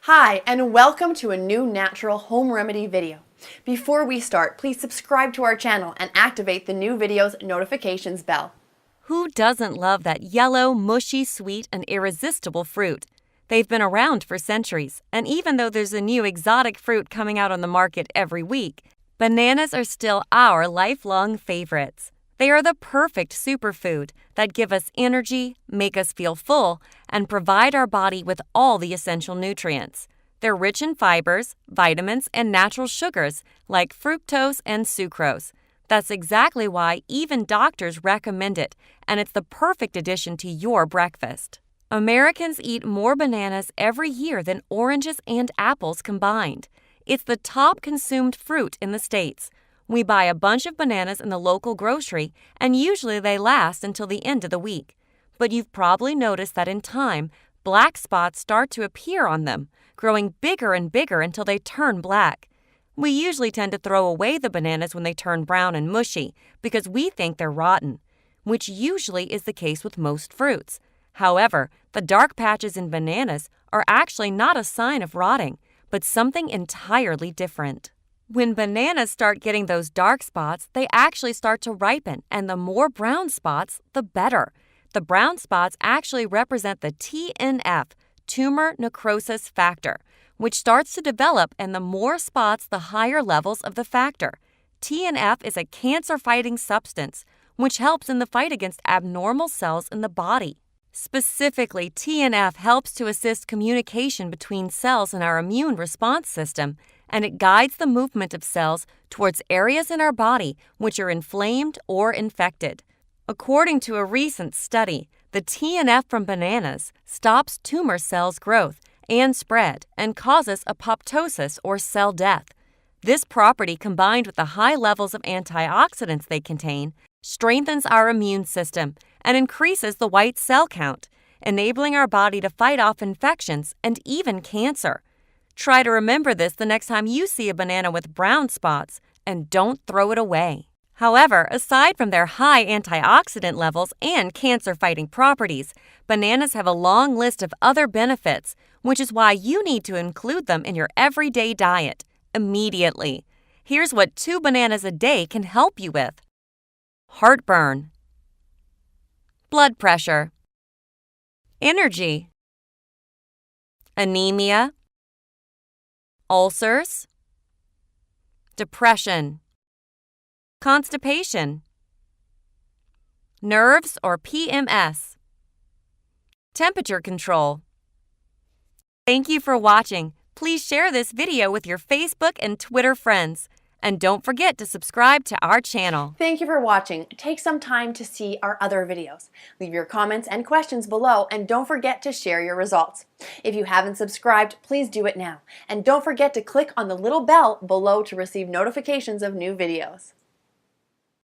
Hi, and welcome to a new natural home remedy video. Before we start, please subscribe to our channel and activate the new video's notifications bell. Who doesn't love that yellow, mushy, sweet, and irresistible fruit? They've been around for centuries, and even though there's a new exotic fruit coming out on the market every week, bananas are still our lifelong favorites. They are the perfect superfood that give us energy, make us feel full, and provide our body with all the essential nutrients. They're rich in fibers, vitamins, and natural sugars like fructose and sucrose. That's exactly why even doctors recommend it, and it's the perfect addition to your breakfast. Americans eat more bananas every year than oranges and apples combined. It's the top consumed fruit in the States. We buy a bunch of bananas in the local grocery, and usually they last until the end of the week. But you've probably noticed that in time, black spots start to appear on them, growing bigger and bigger until they turn black. We usually tend to throw away the bananas when they turn brown and mushy because we think they're rotten, which usually is the case with most fruits. However, the dark patches in bananas are actually not a sign of rotting, but something entirely different. When bananas start getting those dark spots, they actually start to ripen, and the more brown spots, the better. The brown spots actually represent the TNF, tumor necrosis factor, which starts to develop, and the more spots, the higher levels of the factor. TNF is a cancer-fighting substance, which helps in the fight against abnormal cells in the body. Specifically, TNF helps to assist communication between cells in our immune response system, and it guides the movement of cells towards areas in our body which are inflamed or infected. According to a recent study, the TNF from bananas stops tumor cells' growth and spread and causes apoptosis or cell death. This property, combined with the high levels of antioxidants they contain, strengthens our immune system and increases the white cell count, enabling our body to fight off infections and even cancer. Try to remember this the next time you see a banana with brown spots, and don't throw it away. However, aside from their high antioxidant levels and cancer-fighting properties, bananas have a long list of other benefits, which is why you need to include them in your everyday diet immediately. Here's what 2 bananas a day can help you with: heartburn, blood pressure, energy, anemia, ulcers, depression, constipation, nerves or PMS, temperature control. Thank you for watching. Please share this video with your Facebook and Twitter friends. And don't forget to subscribe to our channel. Thank you for watching. Take some time to see our other videos. Leave your comments and questions below, and don't forget to share your results. If you haven't subscribed, please do it now. And don't forget to click on the little bell below to receive notifications of new videos.